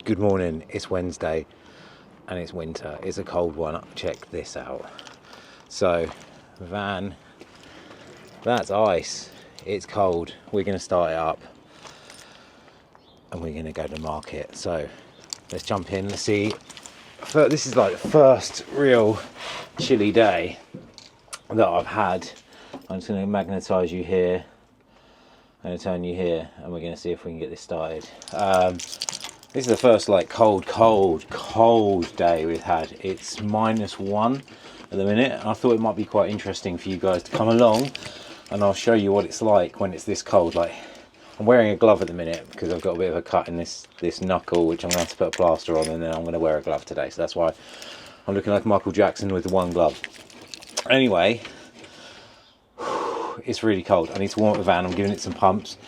Good morning, it's Wednesday and it's winter. It's a cold one. Check this out. So, van, that's ice. It's cold. We're going to start it up and we're going to go to the market. So, let's jump in. Let's see. This is like the first real chilly day that I've had. I'm just going to magnetise you here. I'm going to turn you here and we're going to see if we can get this started. This is the first like cold day we've had. It's -1 at the minute. And I thought it might be quite interesting for you guys to come along and I'll show you what it's like when it's this cold. Like, I'm wearing a glove at the minute because I've got a bit of a cut in this knuckle, which I'm going to have to put a plaster on, and then I'm going to wear a glove today. So that's why I'm looking like Michael Jackson with the one glove. Anyway, it's really cold. I need to warm up the van. I'm giving it some pumps.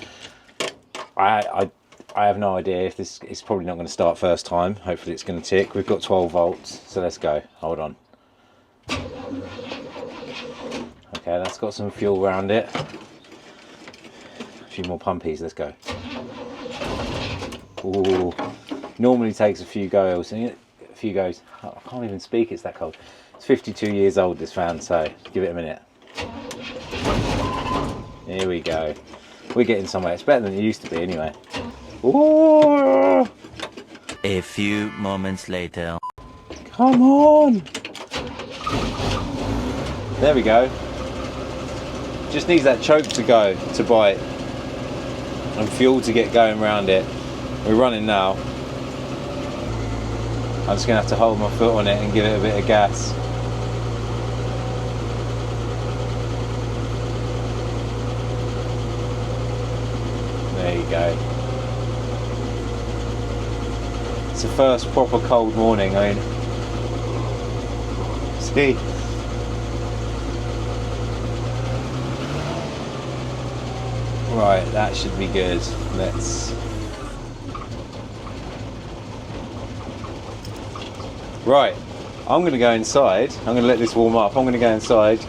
I have no idea if this is probably not going to start first time. Hopefully it's going to tick. We've got 12 volts, so let's go. Hold on. Okay, that's got some fuel around it. A few more pumpies, let's go. Ooh, normally takes a few goes. I can't even speak, it's that cold. It's 52 years old, this fan, so give it a minute. Here we go. We're getting somewhere. It's better than it used to be anyway. Ooh. A few moments later. Come on! There we go. Just needs that choke to go, to bite. And fuel to get going around it. We're running now. I'm just going to have to hold my foot on it and give it a bit of gas. There you go. It's the first proper cold morning. I mean, see? Right, that should be good. Let's. Right, I'm going to go inside. I'm going to let this warm up. I'm going to go inside,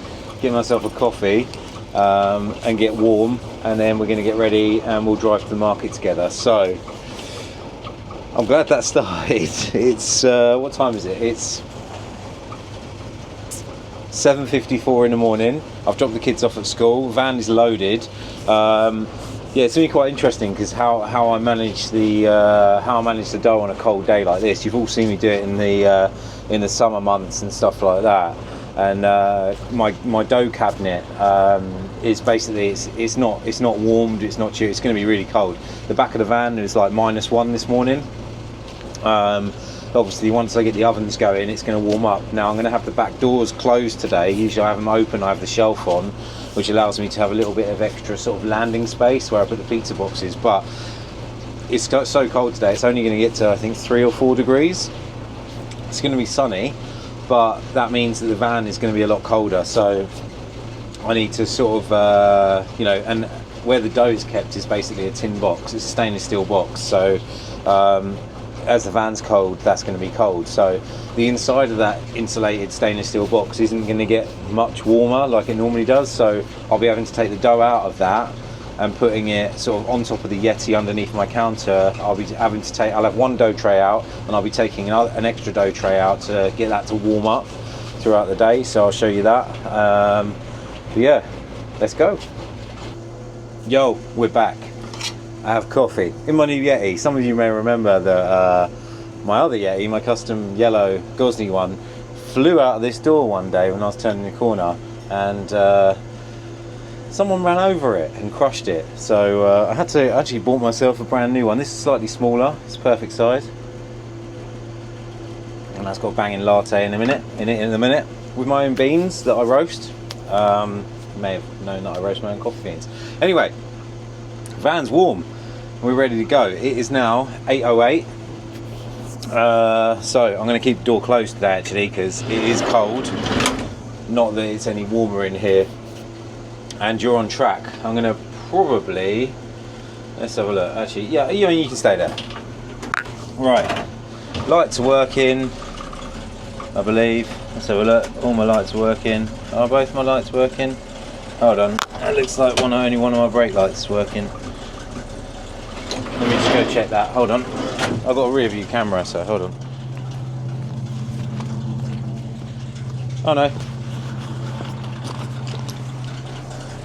get myself a coffee, and get warm, and then we're going to get ready and we'll drive to the market together. So, I'm glad that started. It's, what time is it? It's 7:54 in the morning. I've dropped the kids off at school. Van is loaded. Yeah, it's going to be quite interesting because how I manage the dough on a cold day like this. You've all seen me do it in the summer months and stuff like that. And my dough cabinet is basically it's not warmed, it's not chilled. It's going to be really cold. The back of the van is like -1 this morning. Obviously once I get the ovens going, it's going to warm up. Now I'm going to have the back doors closed today. Usually I have them open. I have the shelf on, which allows me to have a little bit of extra sort of landing space where I put the pizza boxes. But it's so cold today. It's only going to get to I think 3 or 4 degrees. It's going to be sunny, but that means that the van is going to be a lot colder. So I need to sort of and where the dough is kept is basically a tin box. It's a stainless steel box. So as the van's cold, that's going to be cold. So the inside of that insulated stainless steel box isn't going to get much warmer like it normally does. So I'll be having to take the dough out of that and putting it sort of on top of the Yeti underneath my counter. I'll have one dough tray out and I'll be taking an extra dough tray out to get that to warm up throughout the day. So I'll show you that. But yeah, let's go. Yo, we're back. I have coffee in my new Yeti. Some of you may remember that my other Yeti, my custom yellow Gosney one, flew out of this door one day when I was turning the corner, and someone ran over it and crushed it. So I had to actually bought myself a brand new one. This is slightly smaller. It's perfect size, and that's got a banging latte in a minute with my own beans that I roast. You may have known that I roast my own coffee beans. Anyway. Van's warm. We're ready to go. It is now 8:08. So I'm going to keep the door closed today actually because it is cold. Not that it's any warmer in here. And you're on track. I'm going to probably... Let's have a look. Actually, yeah, you can stay there. Right. Lights are working, I believe. Let's have a look. All my lights are working. Are both my lights working? Hold on. It looks like only one of my brake lights is working. Let me just go check that. Hold on. I've got a rear view camera, so hold on. Oh no.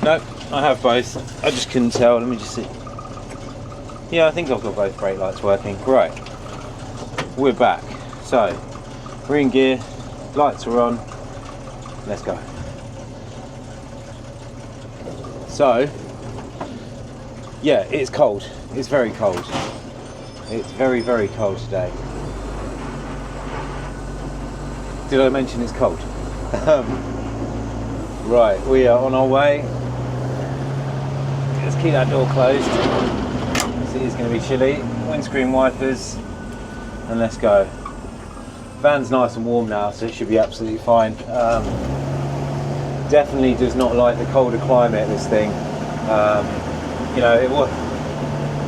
No, I have both. I just couldn't tell. Let me just see. Yeah, I think I've got both brake lights working. Right. We're back. So, we're in gear. Lights are on. Let's go. So, yeah, it's cold. It's very cold. It's very, very cold today. Did I mention it's cold? Right, we are on our way. Let's keep that door closed. It is going to be chilly. Windscreen wipers, and let's go. Van's nice and warm now, so it should be absolutely fine. Definitely does not like the colder climate, this thing. You know,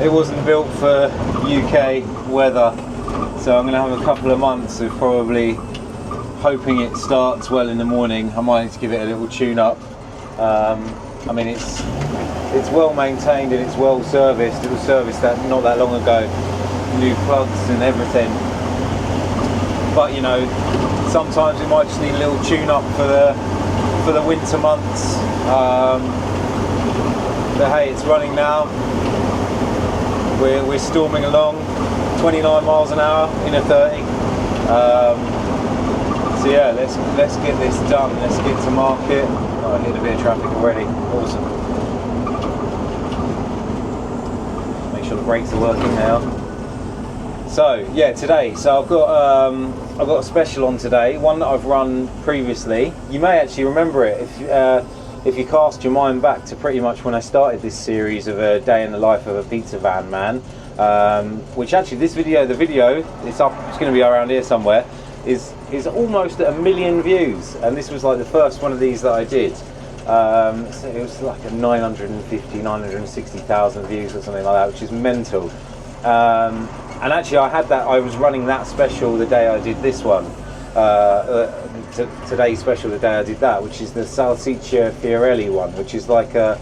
it wasn't built for UK weather, so I'm going to have a couple of months of probably hoping it starts well in the morning. I might need to give it a little tune up. I mean, it's well maintained and it's well serviced. It was serviced not that long ago, new plugs and everything. But you know, sometimes it might just need a little tune up for the winter months. But hey, it's running now. We're storming along, 29 miles an hour in a 30. So yeah, let's get this done. Let's get to market. Oh, I hit a bit of traffic already. Awesome. Make sure the brakes are working now. So yeah, today. So I've got a special on today. One that I've run previously. You may actually remember it if you cast your mind back to pretty much when I started this series of a day in the life of a pizza van man. Which actually the video it's up. It's going to be around here somewhere. Is almost at 1 million views, and this was like the first one of these that I did. So it was like a 960,000 views or something like that, which is mental. And actually I was running that special the day I did this one. Today's special the day I did that, which is the Salsiccia E Friarielli one, which is like a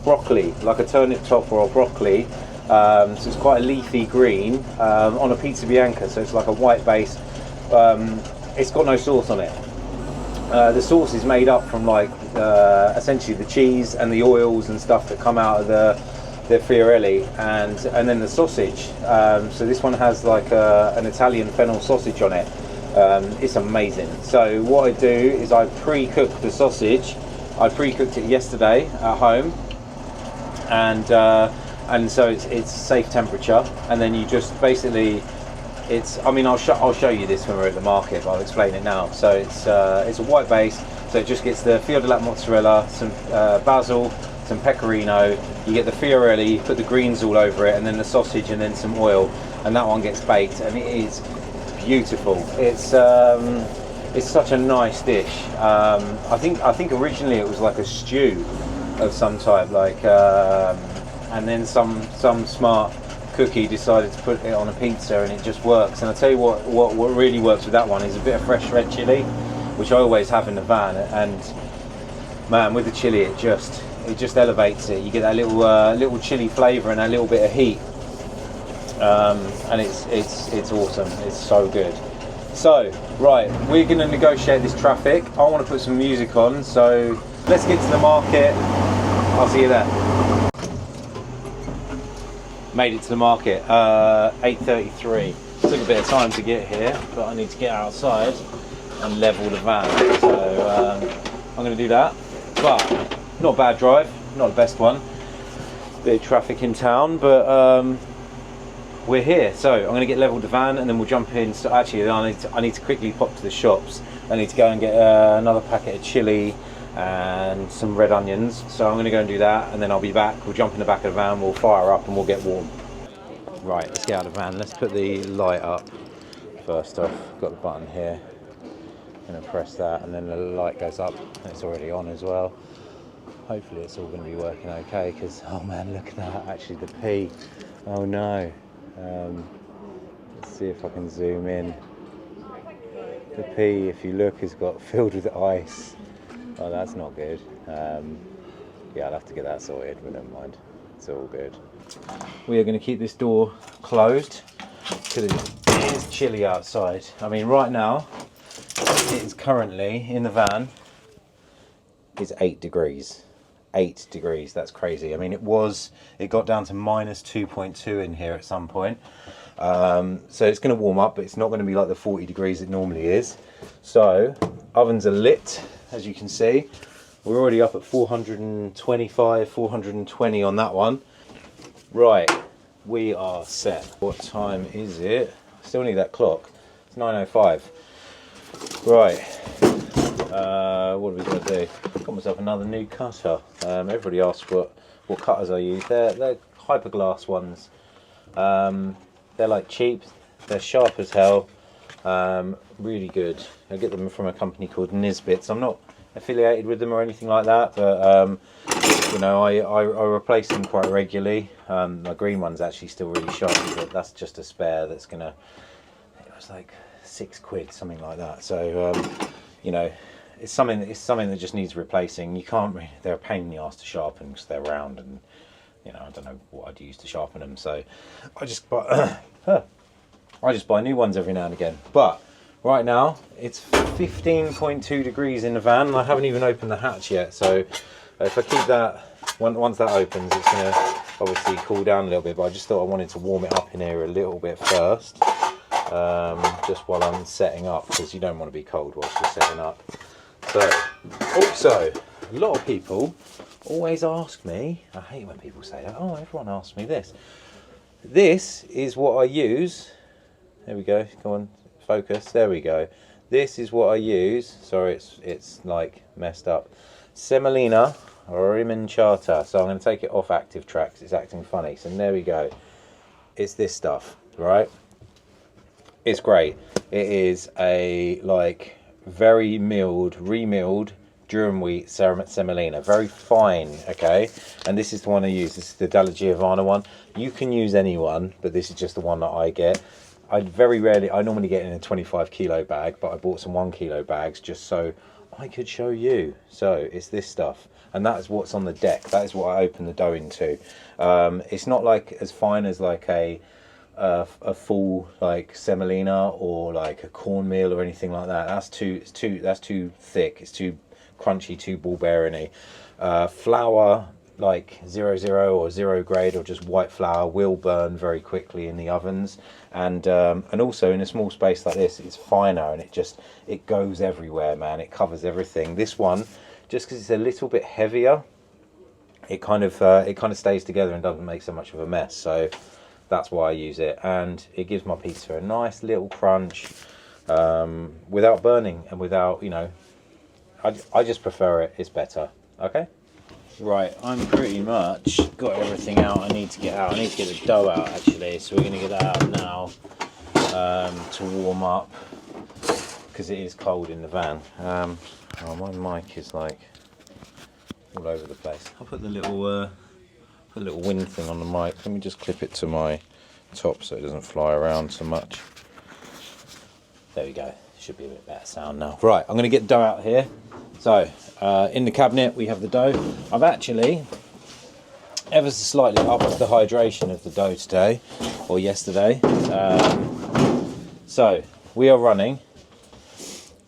broccoli, like a turnip top or a broccoli. So it's quite a leafy green on a pizza bianca, so it's like a white base. It's got no sauce on it. The sauce is made up from like essentially the cheese and the oils and stuff that come out of the Friarielli, and then the sausage. So this one has like an Italian fennel sausage on it. It's amazing. So what I do is I pre-cook the sausage. I pre-cooked it yesterday at home, and so it's safe temperature, and then you just basically I'll show you this when we're at the market, but I'll explain it now. So it's a white base, so it just gets the fior di latte mozzarella, some basil, some pecorino. You get the Friarielli, you put the greens all over it, and then the sausage, and then some oil, and that one gets baked, and it is beautiful. It's such a nice dish. I think originally it was like a stew of some type, like, and then some smart cookie decided to put it on a pizza, and it just works. And I tell you what really works with that one is a bit of fresh red chili, which I always have in the van, and man, with the chili it just elevates it. You get that little chili flavour and a little bit of heat, and it's awesome. It's so good. So right, we're going to negotiate this traffic. I want to put some music on, so let's get to the market. I'll see you there. Made it to the market, 8:33. Took a bit of time to get here, but I need to get outside and level the van. So I'm going to do that. But not a bad drive, not the best one. Bit of traffic in town, but we're here. So I'm going to get leveled the van, and then we'll jump in. So actually, I need to quickly pop to the shops. I need to go and get another packet of chili and some red onions, so I'm going to go and do that, and then I'll be back. We'll jump in the back of the van, we'll fire up, and we'll get warm. Right, let's get out of the van. Let's put the light up first off. Got the button here. I'm going to press that, and then the light goes up, and it's already on as well. Hopefully it's all going to be working okay, because oh man, look at that, actually the P. Oh no. Let's see if I can zoom in. The P, if you look, has got filled with ice. Oh, that's not good. Yeah, I'll have to get that sorted, but never mind. It's all good. we are going to keep this door closed because it is chilly outside. I mean, right now it is currently in the van is 8 degrees. 8 degrees, that's crazy. I mean, it got down to minus 2.2 in here at some point. So it's going to warm up, but it's not going to be like the 40 degrees it normally is. So ovens are lit, as you can see. We're already up at 425, 420 on that one. Right, we are set. What time is it? Still need that clock. It's 9:05. Right. What are we going to do? Got myself another new cutter. Everybody asks what cutters I use. They're hyperglass ones. They're like cheap. They're sharp as hell. Really good. I get them from a company called Nisbets. I'm not affiliated with them or anything like that, but you know, I replace them quite regularly. My green one's actually still really sharp, but that's just a spare. That's gonna. It was like £6, something like that. So you know, it's something that just needs replacing. You can't really, they're a pain in the ass to sharpen because they're round, and you know, I don't know what I'd use to sharpen them. So I just buy new ones every now and again. But right now it's 15.2 degrees in the van, and I haven't even opened the hatch yet. So if I keep that, once that opens, it's going to obviously cool down a little bit. But I just thought I wanted to warm it up in here a little bit first. Just while I'm setting up, because you don't want to be cold whilst you're setting up. So, also, a lot of people always ask me, I hate when people say that, oh, everyone asks me this. This is what I use. There we go, come on, focus, there we go. This is what I use. Sorry, it's like messed up. Semolina Rimanchata. So I'm going to take it off active tracks, it's acting funny. So there we go. It's this stuff, right? It's great. It is a like very remilled durum wheat semolina, very fine. Okay, and this is the one I use. This is the Dalla Giovanna one. You can use any one, but this is just the one that I get. I normally get in a 25 kilo bag, but I bought some 1 kilo bags just so I could show you. So it's this stuff, and that is what's on the deck. That is what I open the dough into. It's not like as fine as like a full like semolina or like a cornmeal or anything like that. That's too thick. It's too crunchy, too ball bearing-y. Flour like 00 or 0 grade or just white flour will burn very quickly in the ovens, and also in a small space like this, it's finer and it goes everywhere, man. It covers everything. This one, just because it's a little bit heavier, it kind of stays together and doesn't make so much of a mess. So that's why I use it, and it gives my pizza a nice little crunch without burning and without, you know, I just prefer it. It's better. Okay. Right, I'm pretty much got everything out I need to get out. I need to get the dough out actually, so we're going to get that out now to warm up because it is cold in the van. Oh, my mic is like all over the place. I'll put the little wind thing on the mic. Let me just clip it to my top so it doesn't fly around so much. There we go. Should be a bit better sound now. Right, I'm going to get the dough out here. So, in the cabinet we have the dough. I've actually ever so slightly upped the hydration of the dough today, or yesterday. So, we are running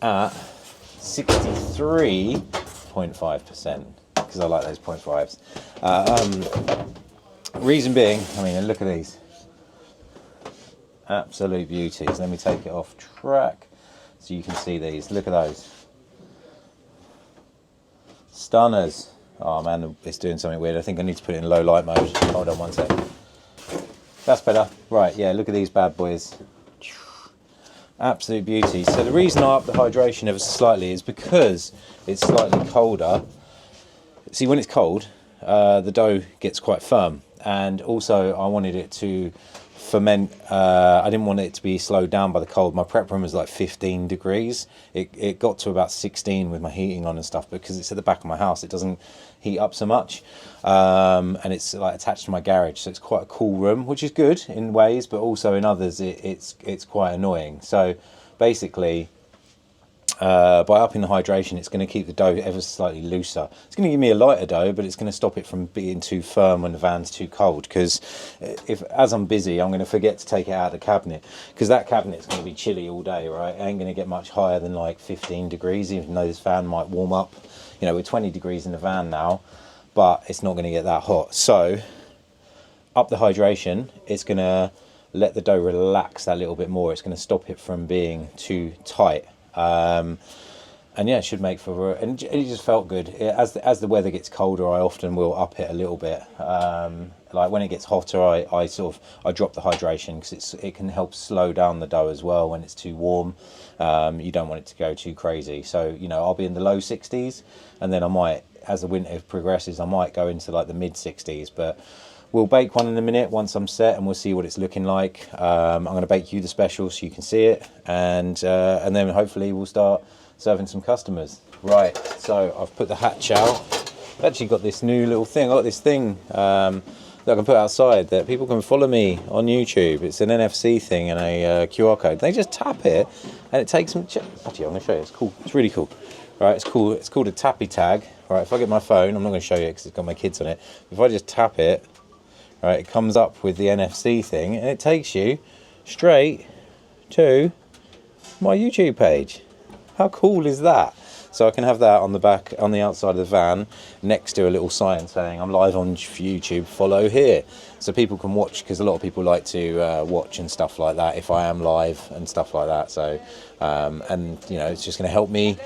at 63.5%, because I like those 0.5s. Reason being, I mean, look at these. Absolute beauties. Let me take it off track so you can see these. Look at those. Stunners. Oh man, it's doing something weird. I think I need to put it in low light mode. Hold on one sec. That's better. Right, yeah, look at these bad boys. Absolute beauty. So the reason I up the hydration ever so slightly is because it's slightly colder. See, when it's cold, the dough gets quite firm, and also I wanted it to ferment. I didn't want it to be slowed down by the cold. My prep room was like 15 degrees. It got to about 16 with my heating on and stuff, because it's at the back of my house. It doesn't heat up so much, and it's like attached to my garage, so it's quite a cool room, which is good in ways, but also in others it's quite annoying. So basically, by upping the hydration, it's going to keep the dough ever slightly looser. It's going to give me a lighter dough, but it's going to stop it from being too firm when the van's too cold. Because if, as I'm busy, I'm going to forget to take it out of the cabinet, because that cabinet's going to be chilly all day, right? It ain't going to get much higher than like 15 degrees, even though this van might warm up. You know, we're 20 degrees in the van now, but it's not going to get that hot. So up the hydration, it's going to let the dough relax that little bit more. It's going to stop it from being too tight. And yeah, it should make for, and it just felt good. As the weather gets colder, I often will up it a little bit. Like when it gets hotter, I drop the hydration, because it can help slow down the dough as well when it's too warm. You don't want it to go too crazy. So, you know, I'll be in the low 60s, and then I might, as the winter progresses, I might go into like the mid 60s. But we'll bake one in a minute once I'm set, and we'll see what it's looking like. I'm going to bake you the special so you can see it, and then hopefully we'll start serving some customers. Right, so I've put the hatch out. I've actually got this new little thing. I got this thing that I can put outside that people can follow me on YouTube. It's an NFC thing and a QR code. They just tap it, and it takes them. Actually, I'm going to show you. It's cool. It's really cool. Right, it's cool. It's called a tappy tag. Right, if I get my phone, I'm not going to show you because it's got my kids on it. If I just tap it, right, it comes up with the NFC thing, and it takes you straight to my YouTube page. How cool is that? So I can have that on the back, on the outside of the van, next to a little sign saying I'm live on YouTube, follow here. So people can watch, because a lot of people like to watch and stuff like that if I am live and stuff like that. So, and you know, it's just going to help me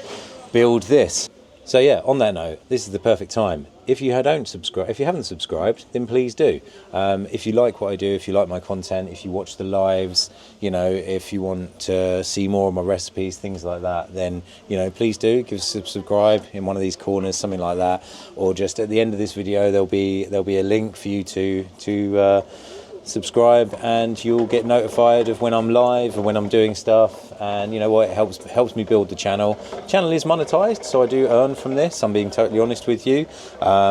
build this. So yeah, on that note, this is the perfect time. If you haven't subscribed, then please do. If you like what I do, if you like my content, if you watch the lives, you know, if you want to see more of my recipes, things like that, then, you know, please do give us a subscribe in one of these corners, something like that, or just at the end of this video there'll be a link for you to subscribe, and you'll get notified of when I'm live and when I'm doing stuff. And you know what, it helps me build the channel. The channel is monetized, so I do earn from this, I'm being totally honest with you,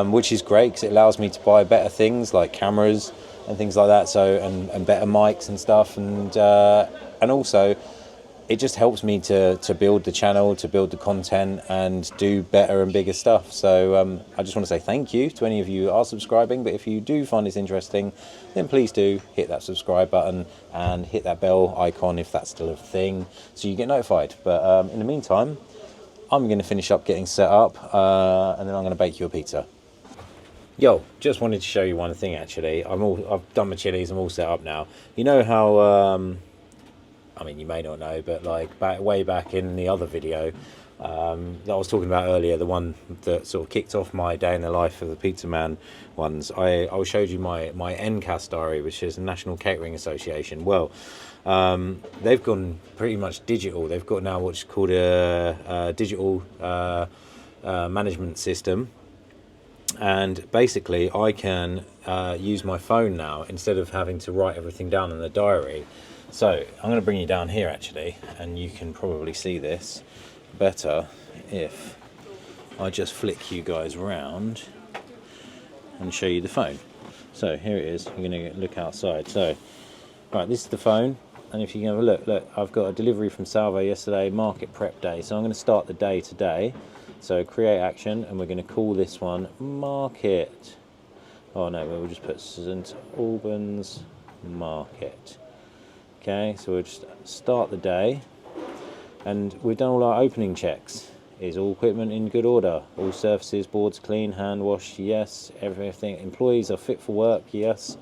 which is great because it allows me to buy better things like cameras and things like that, so and better mics and stuff, and also it just helps me to build the channel, to build the content, and do better and bigger stuff. So I just want to say thank you to any of you who are subscribing, but if you do find this interesting, then please do hit that subscribe button and hit that bell icon if that's still a thing, so you get notified. But in the meantime, I'm going to finish up getting set up, and then I'm going to bake you a pizza. Yo, just wanted to show you one thing actually. I've done my chilies, I'm all set up now. You know how I mean, you may not know, but like way back in the other video that I was talking about earlier, the one that sort of kicked off my day in the life of the pizza man ones, I showed you my NCAS diary, which is the National Catering Association. Well, they've gone pretty much digital. They've got now what's called a digital management system, and basically I can use my phone now instead of having to write everything down in the diary. So I'm going to bring you down here actually, and you can probably see this better if I just flick you guys round and show you the phone. So here it is. You're going to look outside. So right, this is the phone, and if you can have a look, I've got a delivery from Salvo yesterday, market prep day. So I'm going to start the day today. So create action, and we're going to call this one market. Oh no, we'll just put St Albans Market. Okay, so we'll just start the day, and we've done all our opening checks. Is all equipment in good order? All surfaces, boards clean, hand washed? Yes. Everything. Employees are fit for work? Yes.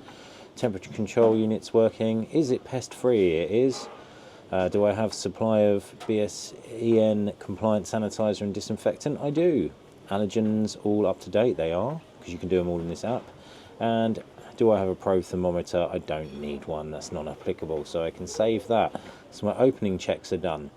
Temperature control units working? Is it pest free? It is. Do I have supply of BSEN compliant sanitizer and disinfectant? I do. Allergens all up to date? They are, because you can do them all in this app. And do I have a pro thermometer? I don't need one, that's not applicable, so I can save that. So my opening checks are done.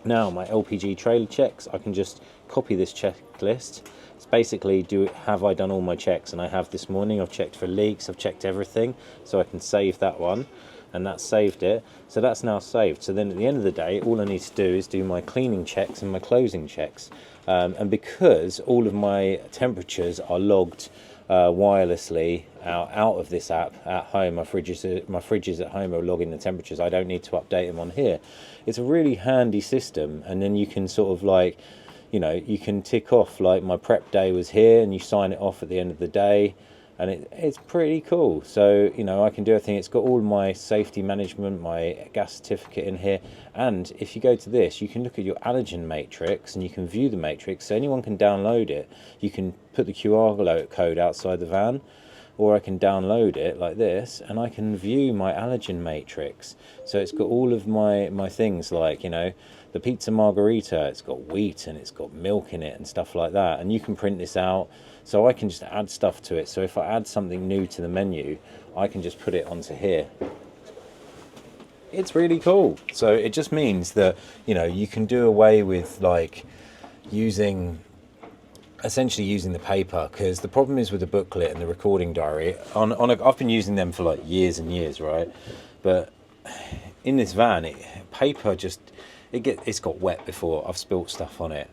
Now my LPG trailer checks, I can just copy this checklist. It's basically, have I done all my checks? And I have this morning. I've checked for leaks, I've checked everything, so I can save that one, and that saved it. So that's now saved. So then at the end of the day, all I need to do is do my cleaning checks and my closing checks. And because all of my temperatures are logged wirelessly out of this app at home. My fridges at home are logging the temperatures. I don't need to update them on here. It's a really handy system, and then you can sort of like, you know, you can tick off like my prep day was here, and you sign it off at the end of the day, and it's pretty cool. So, you know, I can do everything. It's got all my safety management, my gas certificate in here, and if you go to this, you can look at your allergen matrix and you can view the matrix, so anyone can download it. You can put the QR code outside the van, or I can download it like this, and I can view my allergen matrix. So it's got all of my things, like, you know, the pizza margherita, it's got wheat and it's got milk in it and stuff like that, and you can print this out, so I can just add stuff to it. So if I add something new to the menu, I can just put it onto here. It's really cool. So it just means that, you know, you can do away with like essentially using the paper, because the problem is with the booklet and the recording diary. I've been using them for like years and years, right? But in this van, paper just it's got wet before. I've spilt stuff on it.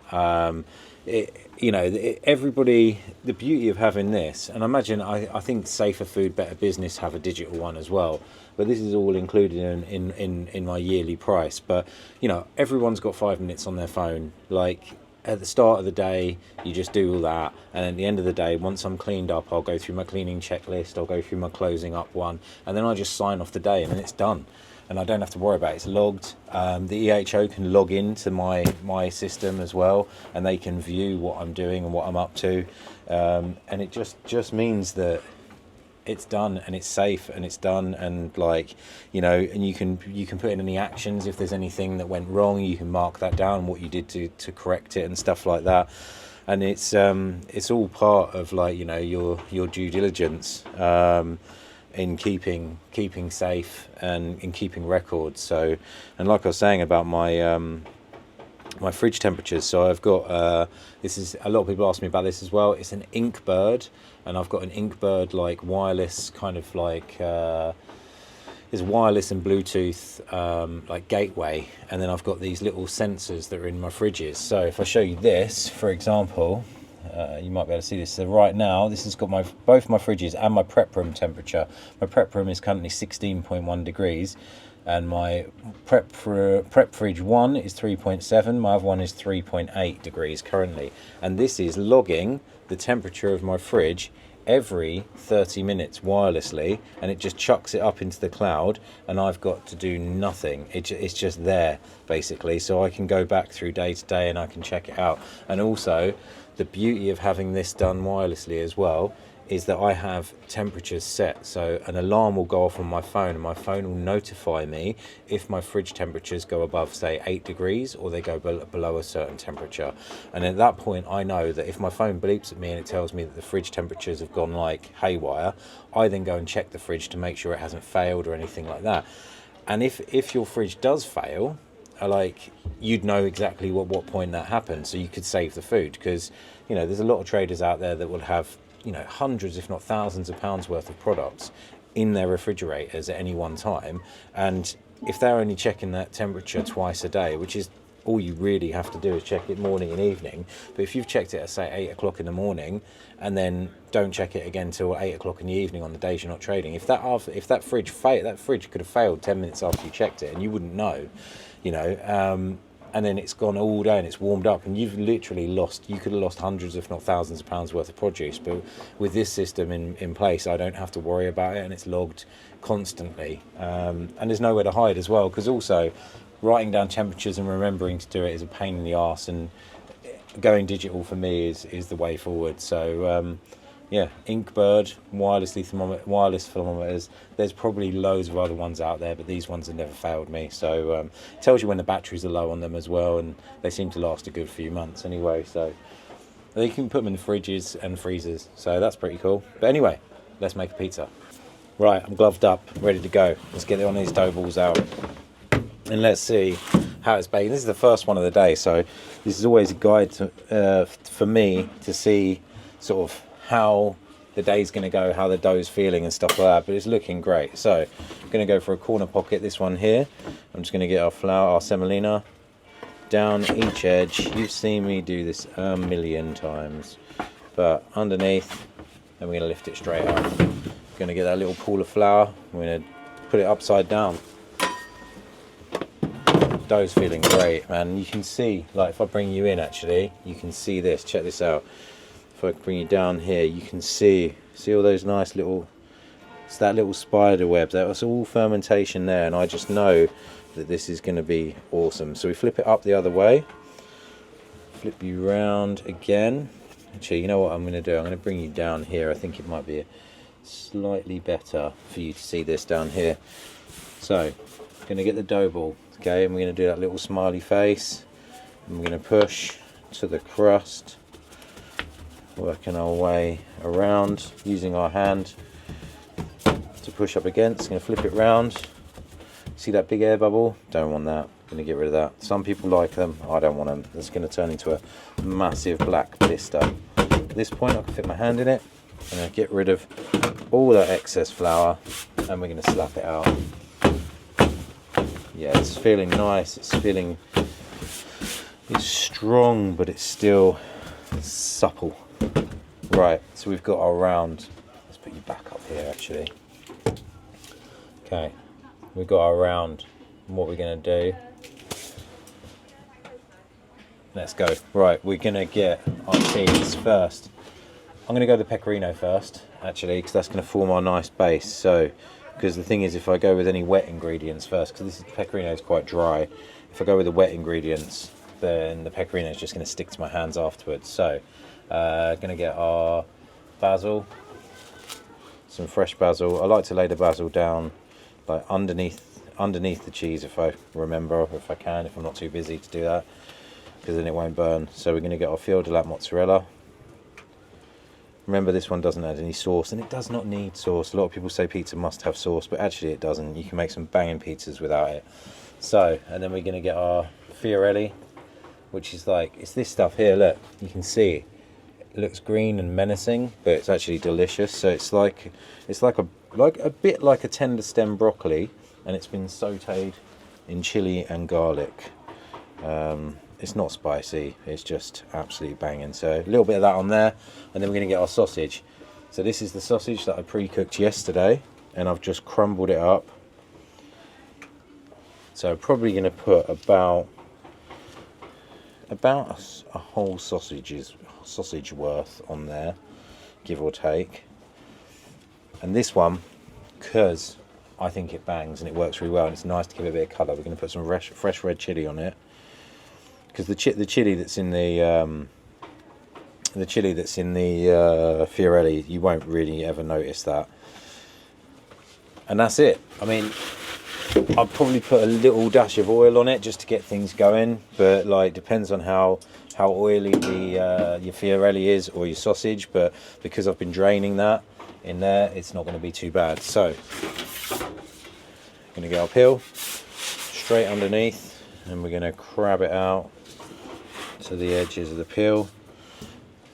Everybody, the beauty of having this, and I think Safer Food, Better Business have a digital one as well, but this is all included in my yearly price. But, you know, everyone's got 5 minutes on their phone. Like, at the start of the day, you just do all that, and at the end of the day, once I'm cleaned up, I'll go through my cleaning checklist, I'll go through my closing up one, and then I just sign off the day, and then it's done, and I don't have to worry about it. It's logged. The EHO can log into my system as well, and they can view what I'm doing and what I'm up to, and it just means that it's done, and it's safe, and it's done, and, like, you know, and you can put in any actions. If there's anything that went wrong, you can mark that down, what you did to correct it and stuff like that. And it's all part of, like, you know, your due diligence in keeping safe and in keeping records. So, and like I was saying about my fridge temperatures, so I've got this is, a lot of people ask me about this as well. It's an Inkbird, and I've got an Inkbird like wireless kind of like is wireless and Bluetooth like gateway, and then I've got these little sensors that are in my fridges. So if I show you this, for example, you might be able to see this. So right now, this has got both my fridges and my prep room temperature. My prep room is currently 16.1 degrees, and my prep fridge 1 is 3.7. My other one is 3.8 degrees currently, and this is logging the temperature of my fridge every 30 minutes wirelessly, and it just chucks it up into the cloud, and I've got to do nothing. It's just there basically, so I can go back through day to day and I can check it out. And also, the beauty of having this done wirelessly as well is that I have temperatures set, so an alarm will go off on my phone, and my phone will notify me if my fridge temperatures go above, say, 8 degrees, or they go below a certain temperature. And at that point, I know that if my phone bleeps at me and it tells me that the fridge temperatures have gone like haywire, I then go and check the fridge to make sure it hasn't failed or anything like that. And if your fridge does fail, like, you'd know exactly what point that happened, so you could save the food. Because, you know, there's a lot of traders out there that will have, you know, hundreds if not thousands of pounds worth of products in their refrigerators at any one time, and if they're only checking that temperature twice a day, which is all you really have to do is check it morning and evening, but if you've checked it at, say, 8 o'clock in the morning and then don't check it again till 8 o'clock in the evening on the days you're not trading, if that fridge could have failed 10 minutes after you checked it and you wouldn't know, you know, and then it's gone all day and it's warmed up, and you've literally you could have lost hundreds if not thousands of pounds worth of produce. But with this system in place, I don't have to worry about it, and it's logged constantly, and there's nowhere to hide as well, because also writing down temperatures and remembering to do it is a pain in the arse, and going digital for me is the way forward. So yeah, Inkbird, wireless thermometers. There's probably loads of other ones out there, but these ones have never failed me. So it tells you when the batteries are low on them as well, and they seem to last a good few months anyway. So you can put them in the fridges and freezers, so that's pretty cool. But anyway, let's make a pizza. Right, I'm gloved up, ready to go. Let's get one of these dough balls out, and let's see how it's baking. This is the first one of the day, so this is always a guide for me to see sort of how the day's going to go, how the dough's feeling and stuff like that, but it's looking great. So I'm going to go for a corner pocket, this one here. I'm just going to get our flour, our semolina, down each edge. You've seen me do this a million times, but underneath, then we're going to lift it straight up. going to get that little pool of flour. We're going to put it upside down. Dough's feeling great, man. You can see, like if I bring you in actually, you can see this. Check this out. If I bring you down here, you can see all those nice little, it's that little spider web. That's all fermentation there, and I just know that this is going to be awesome. So we flip it up the other way. Flip you round again. Actually, you know what I'm going to do? I'm going to bring you down here. I think it might be slightly better for you to see this down here. So, I'm going to get the dough ball, okay, and we're going to do that little smiley face. And we're going to push to the crust, working our way around using our hand to push up against. Going to flip it round. See that big air bubble? Don't want that. Going to get rid of that. Some people like them. I don't want them. That's going to turn into a massive black blister. At this point, I can fit my hand in it. I'm going to get rid of all that excess flour, and we're going to slap it out. Yeah, it's feeling nice. It's strong, but it's still supple. Right, so we've got our round. Let's put you back up here, actually. Okay, we've got our round. And what we're going to do, let's go. Right, we're going to get our cheese first. I'm going to go the pecorino first, actually, because that's going to form our nice base. So, because the thing is, if I go with any wet ingredients first, because this pecorino is quite dry, if I go with the wet ingredients, then the pecorino is just going to stick to my hands afterwards. So, going to get our basil, some fresh basil. I like to lay the basil down like underneath the cheese, if I remember, if I can, if I'm not too busy to do that, because then it won't burn. So we're going to get our fior di latte mozzarella. Remember, this one doesn't add any sauce, and it does not need sauce. A lot of people say pizza must have sauce, but actually it doesn't. You can make some banging pizzas without it. So, and then we're going to get our Friarielli, which is like, it's this stuff here, look, you can see it looks green and menacing, but it's actually delicious. So it's like a bit like a tender stem broccoli, and it's been sautéed in chili and garlic. It's not spicy, it's just absolutely banging. So a little bit of that on there, and then we're going to get our sausage. So this is the sausage that I pre-cooked yesterday, and I've just crumbled it up. So I'm probably going to put about a whole sausage worth on there, give or take. And this one, because I think it bangs and it works really well, and it's nice to give it a bit of colour, we're going to put some fresh red chilli on it. Because the chili that's in the Friarielli, you won't really ever notice that. And that's it. I mean, I'll probably put a little dash of oil on it just to get things going, but like depends on how oily your Friarielli is, or your sausage. But because I've been draining that in there, it's not going to be too bad. So, going to get our peel straight underneath, and we're going to crab it out to the edges of the peel.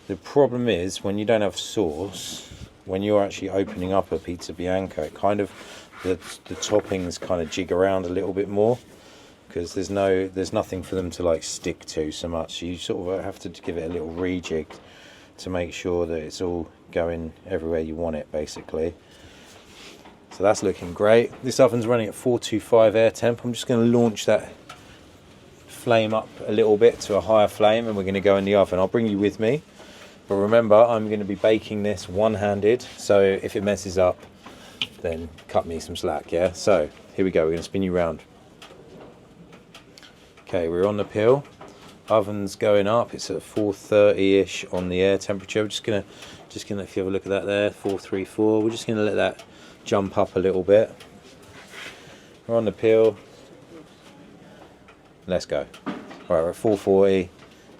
The problem is, when you don't have sauce, when you're actually opening up a pizza bianca, it kind of, the toppings kind of jig around a little bit more, because there's nothing for them to like stick to so much. You sort of have to give it a little rejig to make sure that it's all going everywhere you want it, basically. So that's looking great. This oven's running at 425 air temp. I'm just going to launch that flame up a little bit to a higher flame, and we're going to go in the oven. I'll bring you with me, but remember, I'm going to be baking this one-handed, so if it messes up, then cut me some slack. Yeah, so here we go. We're going to spin you round. Okay, we're on the peel. Oven's going up. It's at 430-ish on the air temperature. We're just gonna if you have a look at that there, 434. We're just going to let that jump up a little bit. We're on the peel. Let's go. Right, we're at 440.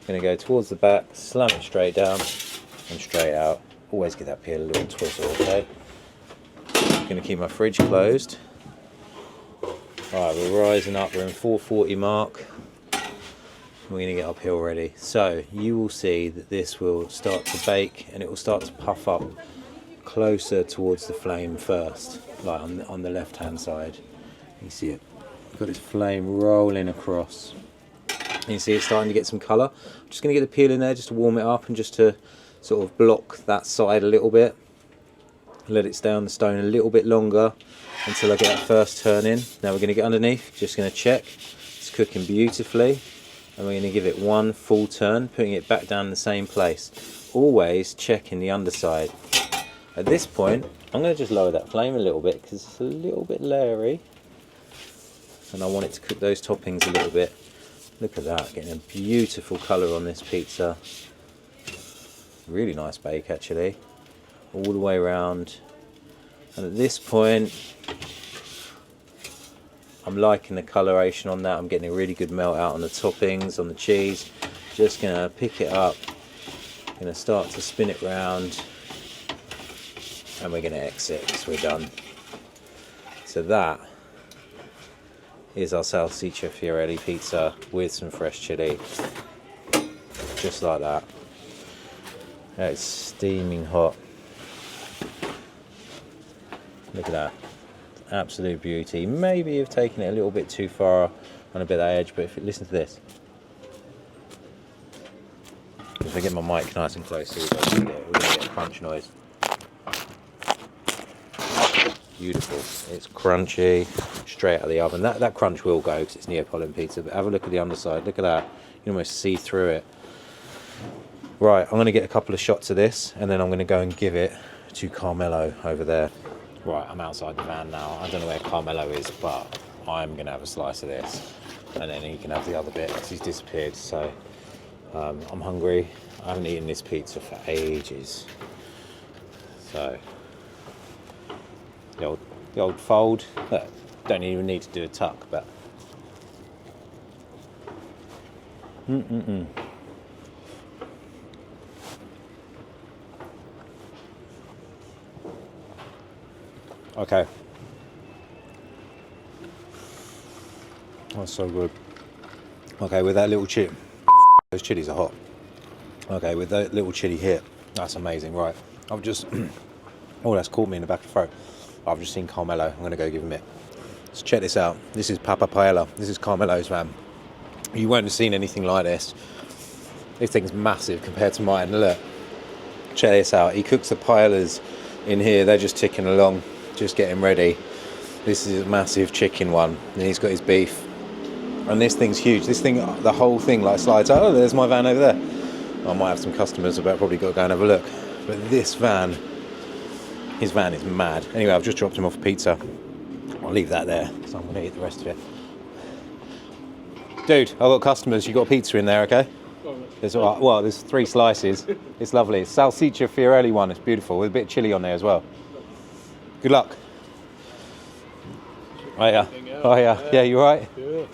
Going to go towards the back, slam it straight down and straight out. Always give that peel a little twizzle, okay? Going to keep my fridge closed. Alright, we're rising up. We're in 440 mark. We're going to get our peel ready. So you will see that this will start to bake, and it will start to puff up closer towards the flame first, like on the left hand side. You see it. Got this flame rolling across. You see it's starting to get some colour. I'm just going to get the peel in there just to warm it up, and just to sort of block that side a little bit. let it stay on the stone a little bit longer until I get that first turn in. Now we're going to get underneath, just going to check it's cooking beautifully, and we're going to give it one full turn, putting it back down in the same place, always checking the underside. At this point I'm going to just lower that flame a little bit because it's a little bit layering and I want it to cook those toppings a little bit. Look at that, getting a beautiful colour on this pizza. Really nice bake actually, all the way around. And at this point I'm liking the coloration on that. I'm getting a really good melt out on the toppings, on the cheese. Just gonna pick it up, gonna start to spin it round, and we're gonna exit because we're done. So that is our Salsiccia E Friarielli pizza with some fresh chilli, just like that. It's steaming hot. Look at that, absolute beauty. Maybe you've taken it a little bit too far on a bit of that edge, but if you listen to this, if I get my mic nice and close, so we're going to get a crunch noise. Beautiful. It's crunchy, straight out of the oven. That crunch will go because it's Neapolitan pizza, but have a look at the underside. Look at that. You can almost see through it. Right, I'm going to get a couple of shots of this, and then I'm going to go and give it to Carmelo over there. Right, I'm outside the van now. I don't know where Carmelo is, but I'm going to have a slice of this, and then he can have the other bit because he's disappeared. So I'm hungry. I haven't eaten this pizza for ages. So the old fold. Look, don't even need to do a tuck, but okay. That's so good. Okay, with that little chili, those chilies are hot. Okay, with that little chili hit, that's amazing. Right, I've just, oh, that's caught me in the back of the throat. I've just seen Carmelo. I'm going to go give him it. So check this out. This is Papa Paella. This is Carmelo's van. You won't have seen anything like this. This thing's massive compared to mine. Look, check this out. He cooks the paellas in here. They're just ticking along, just getting ready. This is a massive chicken one. And he's got his beef. And this thing's huge. This thing, the whole thing like slides out. Oh, there's my van over there. I might have some customers, but I've probably got to go and have a look. But this van, his van is mad. Anyway, I've just dropped him off a pizza. I'll leave that there, so I'm going to eat the rest of it. Dude, I've got customers. You got a pizza in there, okay? There's, well, there's 3 slices. It's lovely. It's Salsiccia E Friarielli one. It's beautiful with a bit of chili on there as well. Good luck. Oh yeah. Oh yeah. Yeah, you right? Yeah.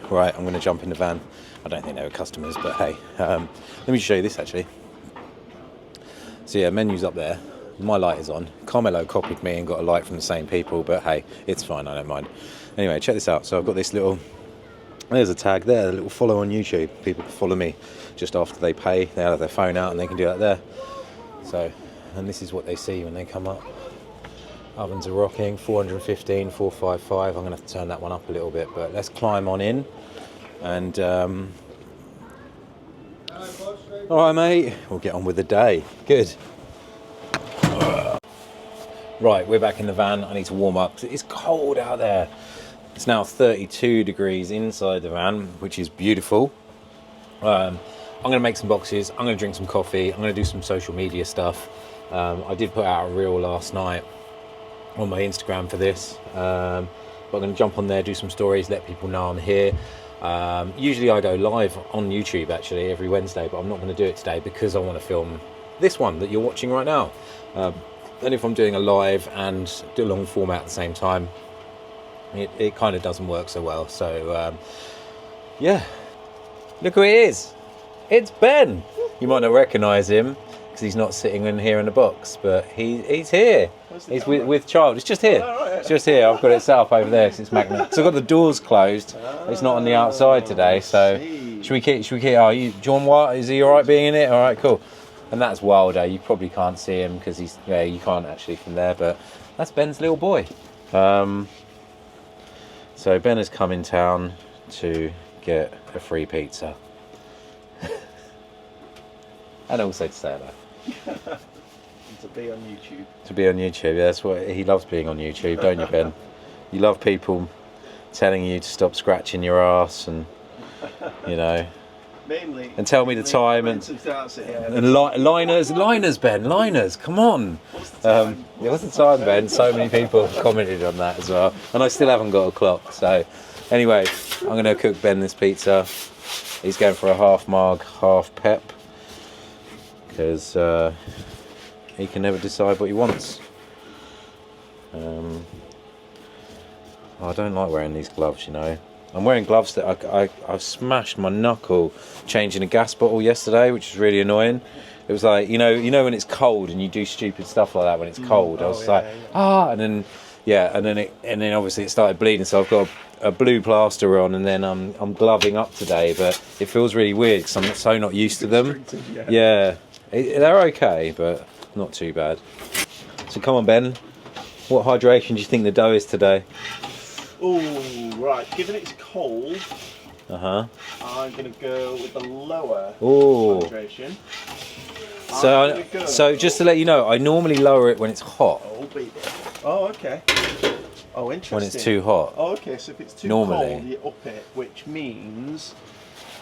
Right, I'm going to jump in the van. I don't think they were customers, but hey, let me show you this actually. So yeah, menu's up there. My light is on. Carmelo copied me and got a light from the same people, but hey, it's fine, I don't mind. Anyway, check this out. So I've got this little, there's a tag there, a little follow on YouTube. People can follow me just after they pay. They have their phone out and they can do that there. So, and this is what they see when they come up. Ovens are rocking, 415, 455. I'm going to have to turn that one up a little bit, but let's climb on in. And, all right, mate, we'll get on with the day. Good. Right, we're back in the van. I need to warm up. It's cold out there. It's now 32 degrees inside the van, which is beautiful. I'm going to make some boxes. I'm going to drink some coffee. I'm going to do some social media stuff. I did put out a reel last night on my Instagram for this. But I'm going to jump on there, do some stories, let people know I'm here. Usually I go live on YouTube actually every Wednesday, but I'm not going to do it today because I want to film this one that you're watching right now. And if I'm doing a live and do a long format at the same time, it kind of doesn't work so well. So yeah, look who it is. It's Ben. You might not recognise him because he's not sitting in here in the box, but he's here. He's with child. It's just here. It's just here. I've got it set up over there because it's magnet. So I've got the doors closed. It's not on the outside today. So should we keep? Oh, John White, is he all right being in it? All right, cool. And that's Wilder. You probably can't see him because he's, yeah, you can't actually from there, but that's Ben's little boy. So Ben has come in town to get a free pizza. And also to say hello. to be on YouTube. To be on YouTube, yeah, that's what he loves, being on YouTube, don't you, Ben? You love people telling you to stop scratching your ass and, you know, Mainly. and tell me the time and liners, Ben, liners. Come on. What's the time? Yeah, what's the time, Ben? So many people have commented on that as well, and I still haven't got a clock. So, anyway, I'm going to cook Ben this pizza. He's going for a half marg, half pep, because he can never decide what he wants. I don't like wearing these gloves, you know. I'm wearing gloves that I've smashed my knuckle changing a gas bottle yesterday, which is really annoying. It was like, you know when it's cold and you do stupid stuff like that when it's cold. I was and then obviously it started bleeding, so I've got a blue plaster on, and then I'm gloving up today, but it feels really weird because I'm so not used to them. They're okay, but not too bad. So come on, Ben, what hydration do you think the dough is today? Oh, right. Given it's cold, I'm going to go with the lower hydration. So just to let you know, I normally lower it when it's hot. Oh, baby. Oh, okay. Oh, interesting. When it's too hot. Oh, okay. So if it's too normally cold, you up it, which means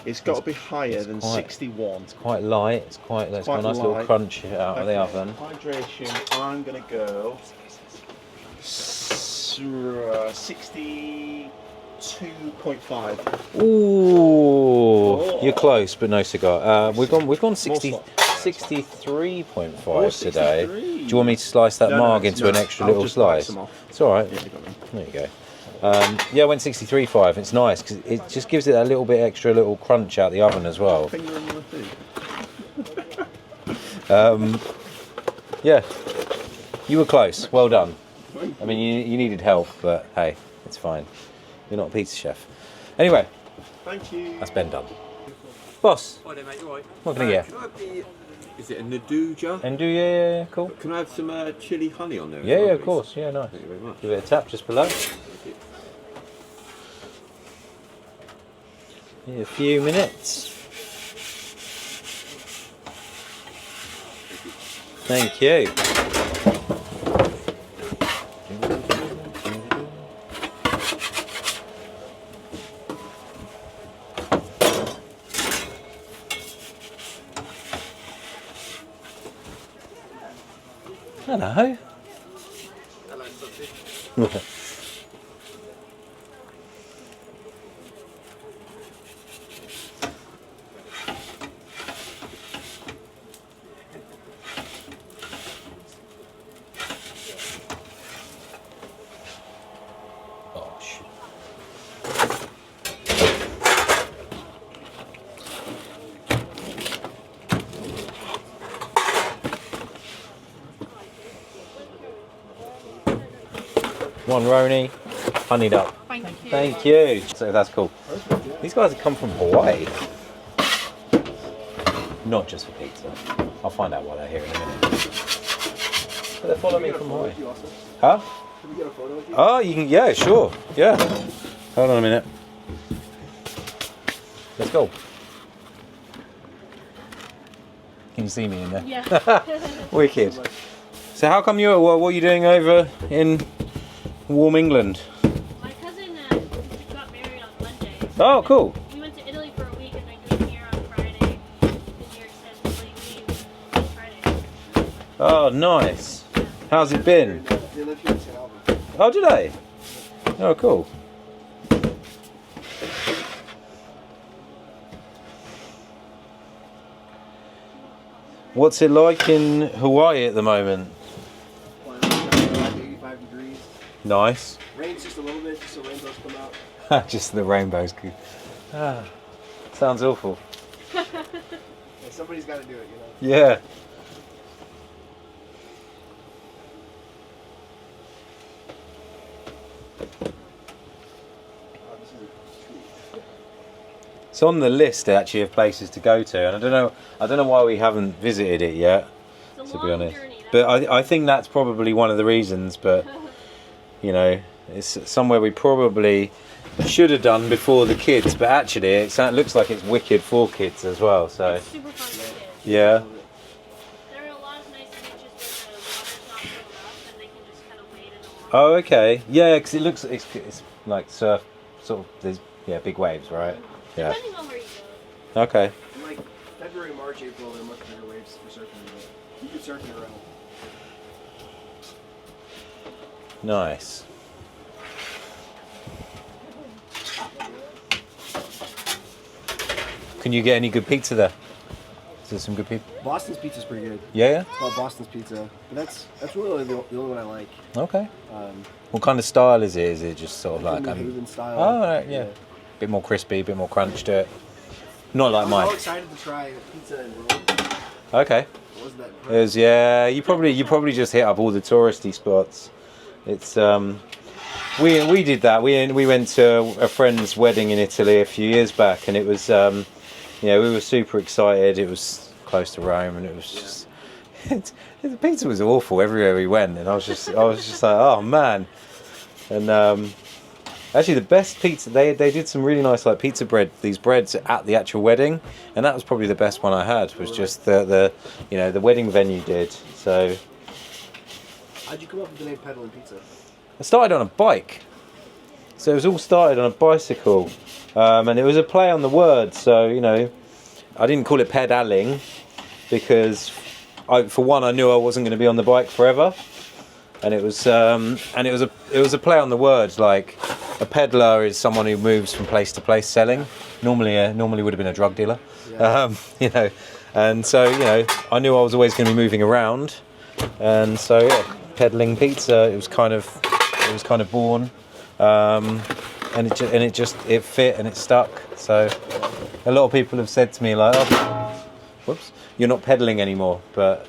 it's got to be higher than 61. It's quite light. It's got a nice little crunch out of the oven. Hydration, I'm going to go 62.5. Ooh, you're close, but no cigar. We've gone 63.5 today. Do you want me to slice that marg into an extra little slice? It's all right. There you go. Yeah, I went 63.5. It's nice because it just gives it a little bit extra, little crunch out the oven as well. Yeah, you were close. Well done. I mean, you needed help, but hey, it's fine. You're not a pizza chef. Anyway, thank you. That's Ben done. Boss. Hi there, mate. You all right? What can I get? Can I have the, is it a Naduja? Yeah, cool. Can I have some chili honey on there? Yeah, well, of course. Yeah, nice. Thank you very much. Give it a tap just below. Yeah, a few minutes. Thank you. Hello. Hello, sausage. Oh, shit. One Roni, honeyed up. Thank you. Thank you. So that's cool. These guys have come from Hawaii. Not just for pizza. I'll find out why they're here in a minute. But they follow me from Hawaii. Huh? Can we get a photo of you? Oh, you can, yeah, sure. Yeah. Hold on a minute. Let's go. Can you see me in there? Yeah. Wicked. So how come what are you doing over in warm England? My cousin got married on Monday. Oh, cool. We went to Italy for a week and then came here on Friday. Been here since late Friday. Oh, nice. How's it been? They live here in St Albans. Oh, do they? Oh, cool. What's it like in Hawaii at the moment? 85 degrees. Nice. Rains just a little bit, just so rainbows come out. Just the rainbows. Sounds awful. Yeah, somebody's got to do it, you know. Yeah. It's on the list actually of places to go to, and I don't know why we haven't visited it yet, It's a to long be honest. journey. But I think that's probably one of the reasons. But you know, it's somewhere we probably should have done before the kids. But actually, it looks like it's wicked for kids as well. So It's super fun for kids. yeah. There are a lot of nice beaches with Oh, okay. Yeah, because it looks it's like surf sort of. There's big waves, right? Yeah. Depending on where you go. Okay. In like February, March, April, there are much bigger waves for surfing. But you can surf year round. Nice. Can you get any good pizza there? Is there some good pizza? Boston's pizza's pretty good. Yeah. It's called Boston's Pizza, but that's really the only one I like. Okay. Um, What kind of style is it? Is it just sort of like New Haven style. Oh, right, yeah. Bit more crispy, bit more crunch to it. Not like I'm mine. so excited to try pizza in Rome. Okay. Wasn't that It was, yeah. You probably just hit up all the touristy spots. It's we did that. We went to a friend's wedding in Italy a few years back, and it was we were super excited. It was close to Rome, and it was just the pizza was awful everywhere we went, and I was just like, oh man. And actually, the best pizza they did some really nice like pizza bread. These breads at the actual wedding, and that was probably the best one I had. Was just the wedding venue did. So How'd you come up with the name Peddling Pizza? I started on a bike. So it was all started on a bicycle, and it was a play on the word. So I didn't call it pedaling because for one I knew I wasn't going to be on the bike forever. And it was a play on the words. Like a peddler is someone who moves from place to place selling. Normally would have been a drug dealer, And so I knew I was always going to be moving around, and so peddling pizza. It was kind of born, and it fit and it stuck. So a lot of people have said to me like, "Oh, whoops, you're not peddling anymore," but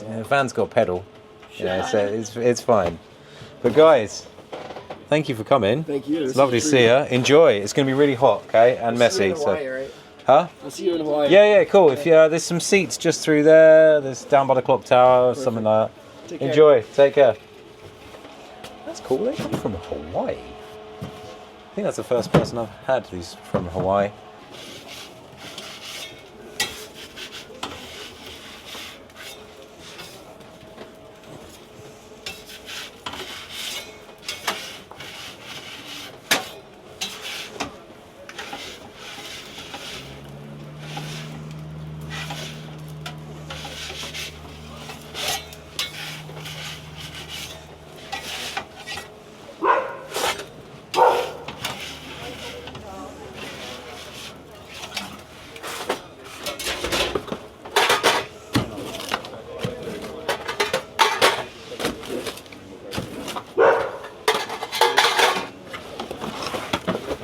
a van's got a pedal. So it's fine. But guys, thank you for coming. Thank you. It's lovely to see you. Enjoy. It's going to be really hot, okay, and messy. Hawaii, right? Huh? I'll see you in Hawaii. Yeah, cool. If there's some seats just through there. There's down by the clock tower, something like that. Take care. Enjoy. Take care. That's cool. They come from Hawaii. I think that's the first person I've had who's from Hawaii.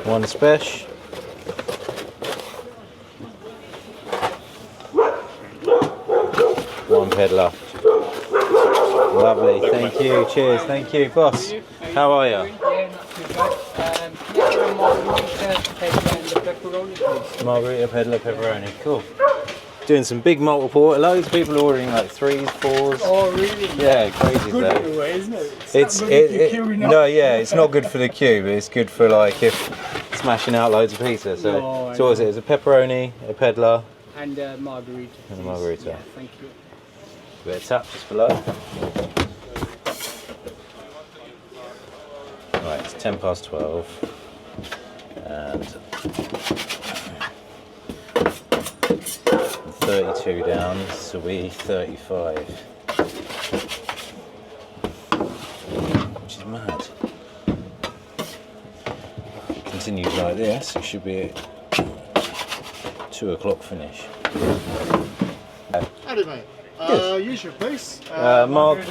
One special. One peddler. Lovely, thank you, cheers, thank you. Boss, how are you? Yeah, not too bad. Can you have a margarita, peddler and the pepperoni, please? Margarita, peddler, pepperoni, cool. Doing some big multiple, loads of people ordering like 3s, 4s. Oh, really? Yeah, crazy Good though. anyway, isn't it? It's not good for the queue, but it's good for like if smashing out loads of pizza. So, No, so what is it? It's a pepperoni, a peddler, And margarita. and a please. margarita. Yeah, thank you. A bit of tap just below. Right, it's 12:10, and 32 down, so we 35, which is mad. If it continues like this, it should be at 2 o'clock finish. Howdy, mate. Use your place. Margaret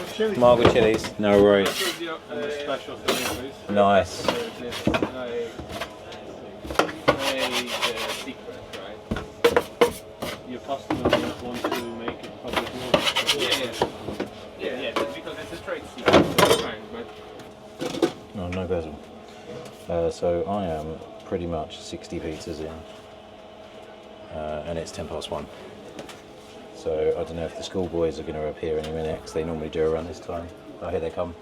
chilies, no worries. Special for me, please. Nice. This like very secret, right? Your customer don't want to make it public knowledge. Yeah, that's because it's a trade secret. That's fine, but No, no bezel. So I am pretty much 60 pizzas in, and it's 1:10. So I don't know if the schoolboys are going to appear any minute, because they normally do around this time. Oh, here they come.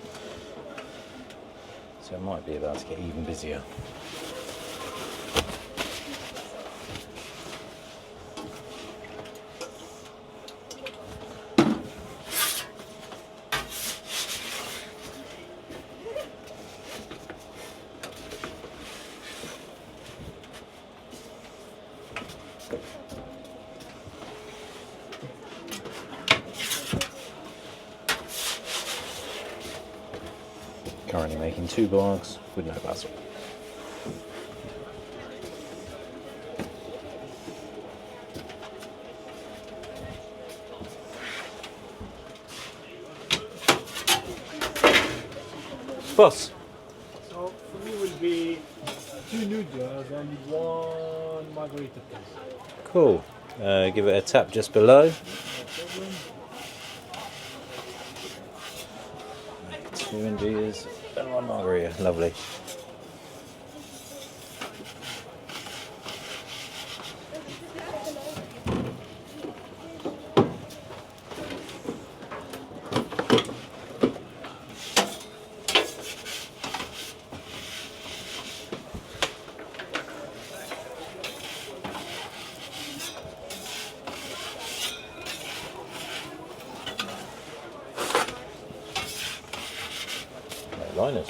So it might be about to get even busier. making 2 bags with no basil. Boss. So for me will be 2 noodles and 1 margarita, please. Cool. Give it a tap just below. 2 Indias and 1 margarita. Lovely. Linus.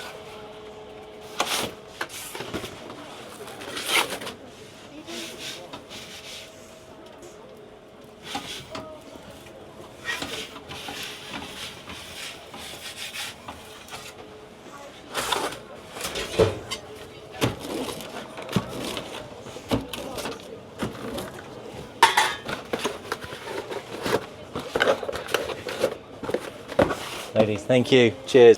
Ladies, thank you. Cheers.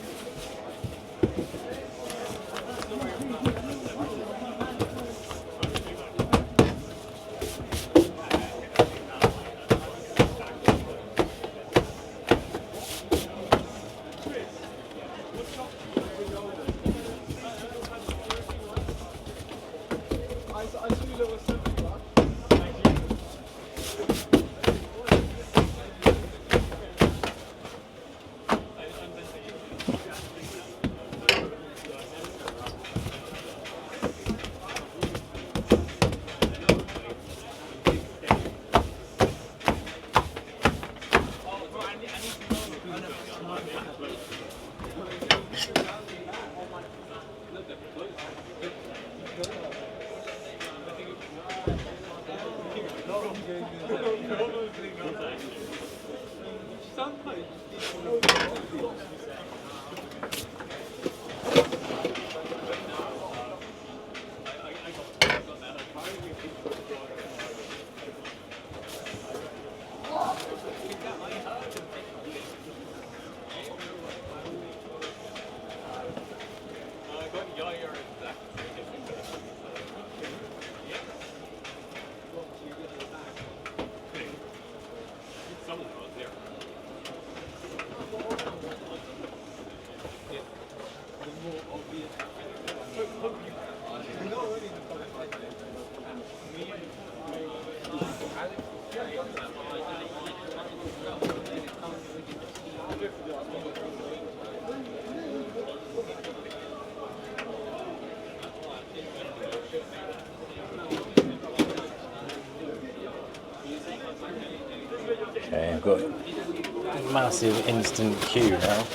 Okay, I've got a massive instant queue now.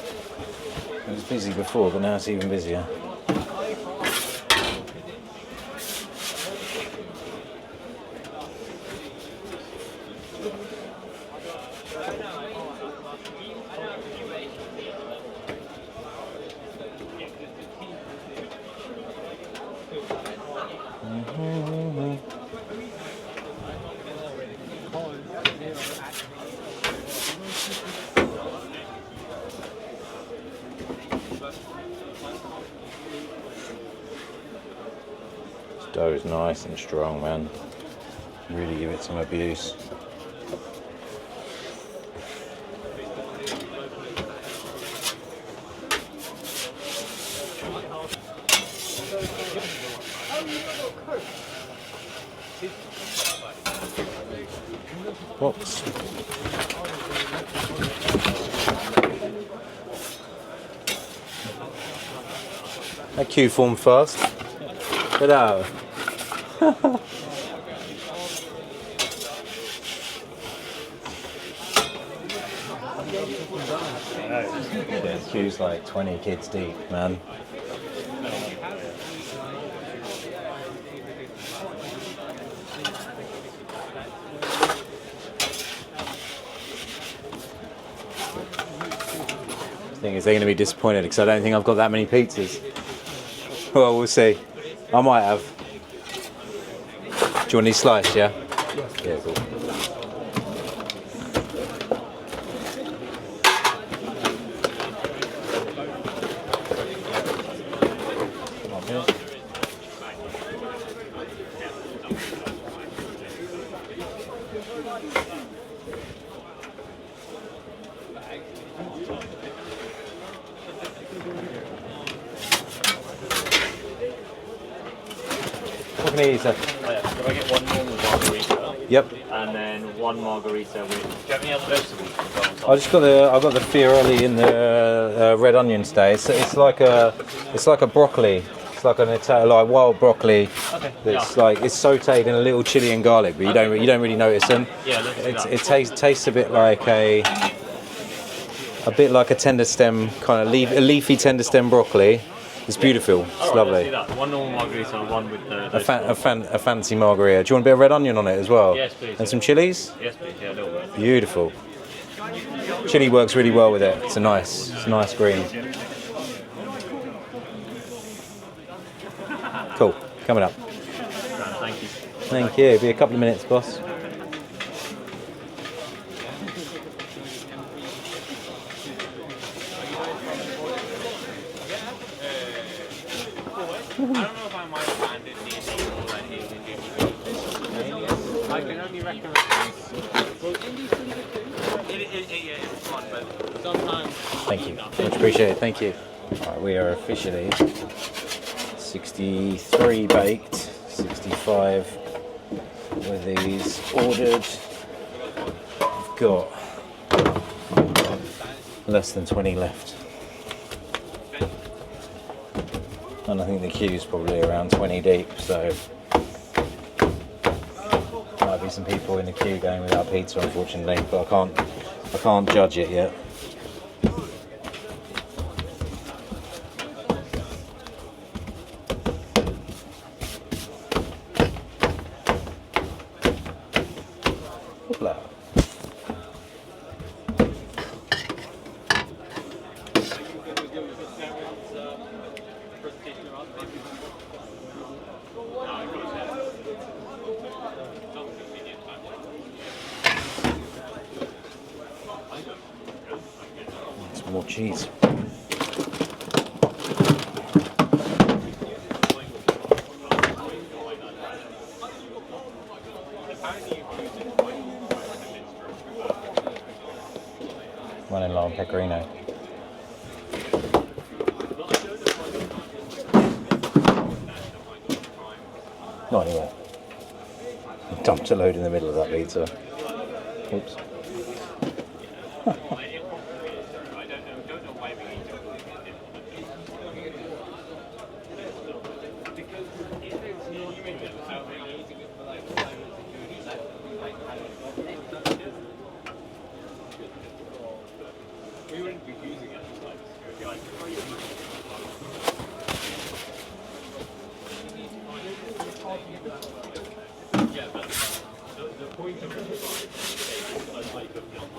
It was busy before, but now it's even busier. Dough is nice and strong, man. Really give it some abuse. Box. That queue formed fast. Get out. Yeah, the queue's like 20 kids deep, man. Thing is, they're going to be disappointed because I don't think I've got that many pizzas. Well, we'll see. I might have. Do you want these sliced, yeah? Yeah, cool. What can I eat, sir? Can I get one normal margarita? Yep. And then one margarita with. Do you have any other vegetables? I've got the Friarielli in the red onion today. It's like a broccoli. It's like an like wild broccoli. Okay. That's like it's sautéed in a little chili and garlic, but you don't really notice them. Yeah, let's do that. It tastes a bit like a tender stem kind of leafy tender stem broccoli. It's beautiful. It's All right, lovely. Let's do that. One normal margarita and one with the. A fancy margarita. Do you want a bit of red onion on it as well? Yes, please. And some chilies? Yes, please. Yeah, a little bit. Beautiful. Chili works really well with it. It's a nice green. Cool. Coming up. Thank you. Thank you. Be a couple of minutes, boss. I don't know if I might have landed I can only recommend it's fun, but sometimes. Thank you. Much appreciated. Thank you. Alright, we are officially 63 baked, 65 with these ordered. We've got less than 20 left. And I think the queue's probably around 20 deep, so might be some people in the queue going without pizza, unfortunately, but I can't judge it yet. Hoopla. Some more cheese. One in lime pecorino. Not anyway. Dumped a load in the middle of that pizza. Oops.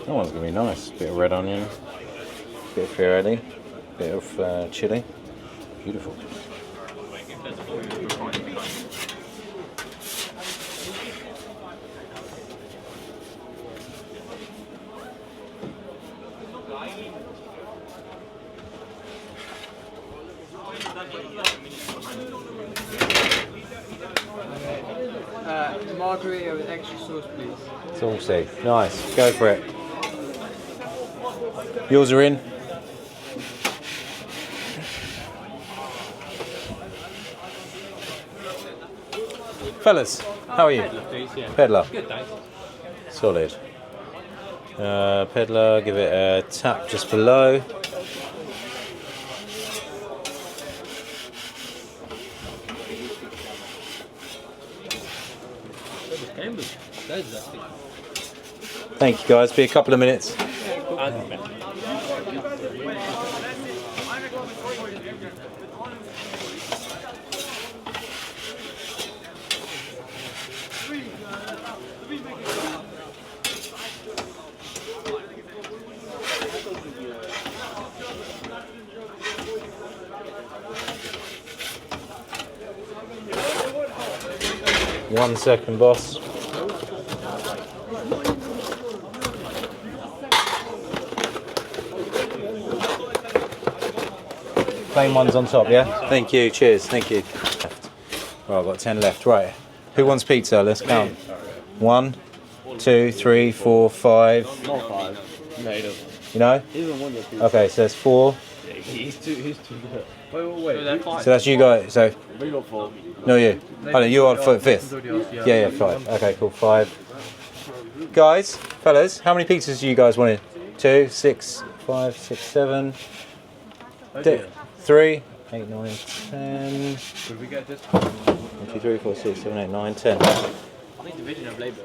That one's going to be nice. Bit of red onion, bit of Friarielli, bit of chili. Beautiful. Margarita with extra sauce, please. Saucy. Nice. Go for it. Yours are in. Fellas, how are you? Peddler. Good, thanks. Solid. Peddler, give it a tap just below. Thank you guys, be a couple of minutes. 1 second, boss. Plain ones on top, yeah? Thank you, cheers, thank you. Right, I've got 10 left, right. Who wants pizza? Let's count. 1, 2, 3, 4, 5. Not 5. No, he doesn't. You know? He doesn't want your pizza. Okay, so there's 4. He's too good. Wait. So that's you guys, so... We got 4. No, you. Oh, no, you are 5th. Yeah, 5. Okay, cool, 5. Guys, fellas, how many pizzas do you guys wanted? 2, 6, 5, 6, 7. 3, 8, 9, 10. Could we get this? 1, 2, 3, 4, 6, 7, 8, 9, 10. I think division of labour.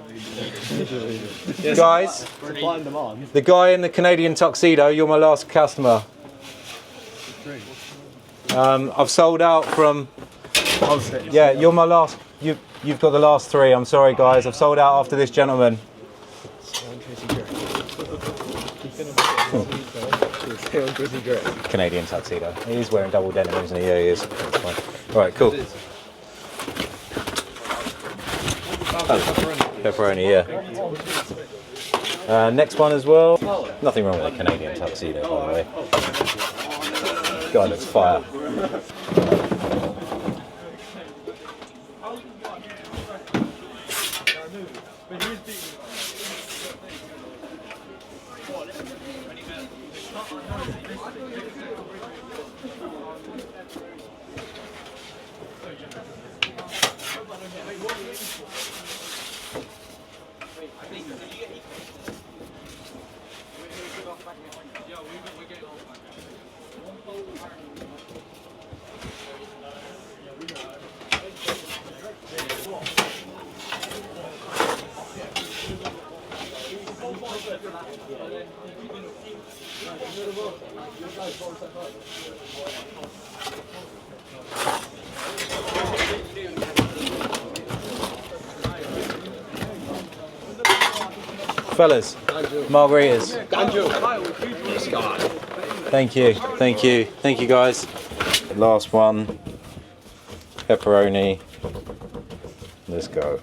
Guys, Supply and demand. the guy in the Canadian tuxedo, you're my last customer. I've sold out from... Yeah, you're my last... You've got the last 3. I'm sorry, guys. I've sold out after this gentleman. Canadian tuxedo. He is wearing double denim, isn't he? Yeah, he is. That's fine. Right, cool. Pepperoni, yeah. Next one as well. Nothing wrong with a Canadian tuxedo, by the way. God, looks fire. Fellas, margaritas. Thank you, thank you, thank you guys. Last one, pepperoni. Let's go.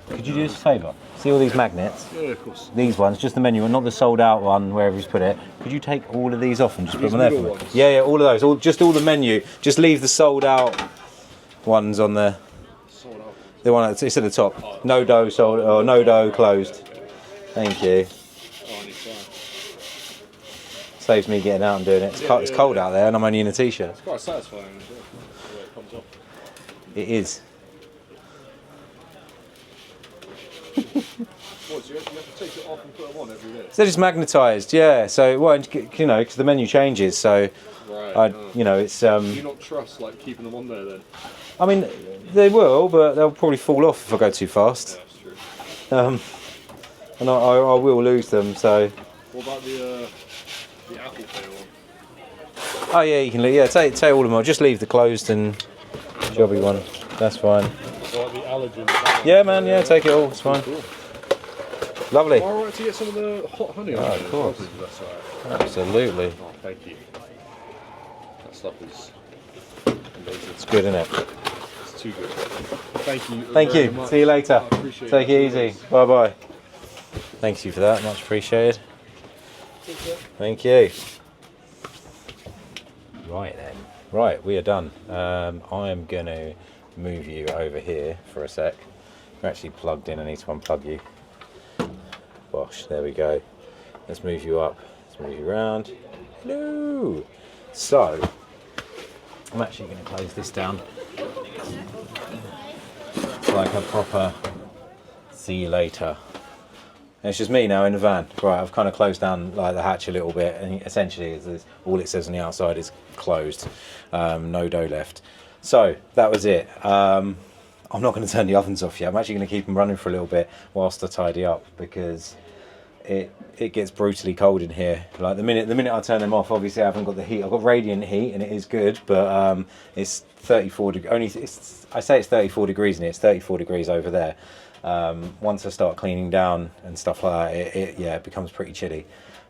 Could you do us a favour? See all these magnets? Yeah, of course. These ones, just the menu, and not the sold out one, wherever he's put it. Could you take all of these off and just put them there for me? Ones. Yeah, all of those. Just all the menu. Just leave the sold out ones on there. Sold out. The one it's at the top. No dough sold, or no dough closed. Thank you. Saves me getting out and doing it. It's cold out there, and I'm only in a t-shirt. It's quite satisfying as well, the way it comes off. It is. What, so you have to take it off and put them on every day? So they're just magnetised, yeah. So, well, you know, because the menu changes, so Right. you know, it's. Do you not trust like keeping them on there then? I mean, they will, but they'll probably fall off if I go too fast. Yeah, that's true. And I will lose them. So. What about the Apple Pay one? Oh yeah, you can leave. Yeah, take all of them. I'll just leave the closed and jobby one. That's fine. So like the allergens? Yeah, man. Yeah, take it all. It's fine. Cool. Lovely. Am I right to get some of the hot honey on Oh, there? of course. If that's all right. Absolutely. Oh, thank you. That stuff is amazing. It's good, isn't it? It's too good. Thank you. Thank very you. much. See you later. I appreciate Take it easy. Bye bye. Thank you for that. Much appreciated. Thank you. Right then. Right, we are done. I am going to move you over here for a sec. You're actually plugged in. I need to unplug you. Bosh, there we go. Let's move you up. Let's move you around. Hello. So, I'm actually going to close this down. Like a proper see you later. And it's just me now in the van. Right, I've kind of closed down like the hatch a little bit, and essentially all it says on the outside is closed. No dough left. So that was it. I'm not going to turn the ovens off yet. I'm actually going to keep them running for a little bit whilst I tidy up, because it gets brutally cold in here. Like the minute I turn them off, obviously I haven't got the heat. I've got radiant heat and it is good, but it's 34 degrees. I say it's 34 degrees in here. It's 34 degrees over there. Once I start cleaning down and stuff like that, it becomes pretty chilly.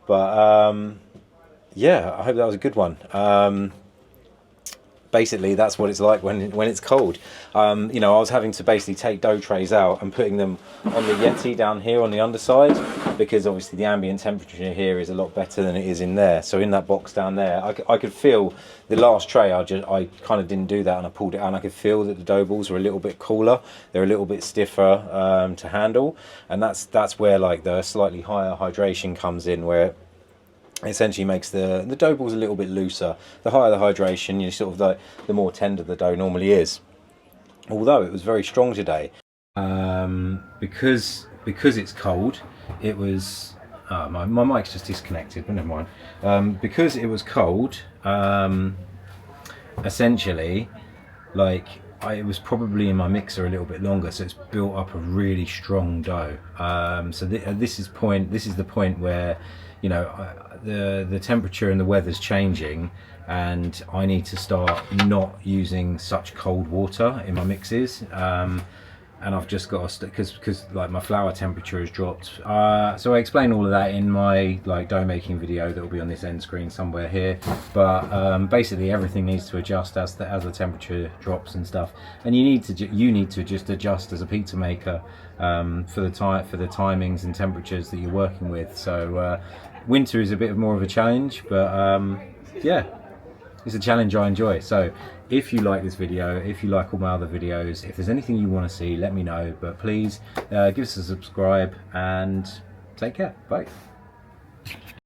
But yeah, I hope that was a good one. basically that's what it's like when it's cold. You know, I was having to basically take dough trays out and putting them on the Yeti down here on the underside, because obviously the ambient temperature here is a lot better than it is in there. So in that box down there, I could feel the last tray. I kind of didn't do that, and I pulled it out and I could feel that the dough balls were a little bit cooler. They're a little bit stiffer to handle, and that's where like the slightly higher hydration comes in, where essentially makes the dough balls a little bit looser. The higher the hydration, you sort of the more tender the dough normally is. Although it was very strong today, because it's cold. It was my mic's just disconnected, but never mind. Because it was cold, essentially, like it was probably in my mixer a little bit longer, so it's built up a really strong dough. So this is the point where, you know, the temperature and the weather's changing, and I need to start not using such cold water in my mixes. And I've just got to, because like my flour temperature has dropped. So I explain all of that in my like dough making video that will be on this end screen somewhere here. But basically everything needs to adjust as the temperature drops and stuff. And you need to just adjust as a pizza maker for the timings and temperatures that you're working with. So winter is a bit more of a challenge, but yeah. It's a challenge I enjoy. So if you like this video, if you like all my other videos, if there's anything you want to see, let me know. But please give us a subscribe and take care. Bye.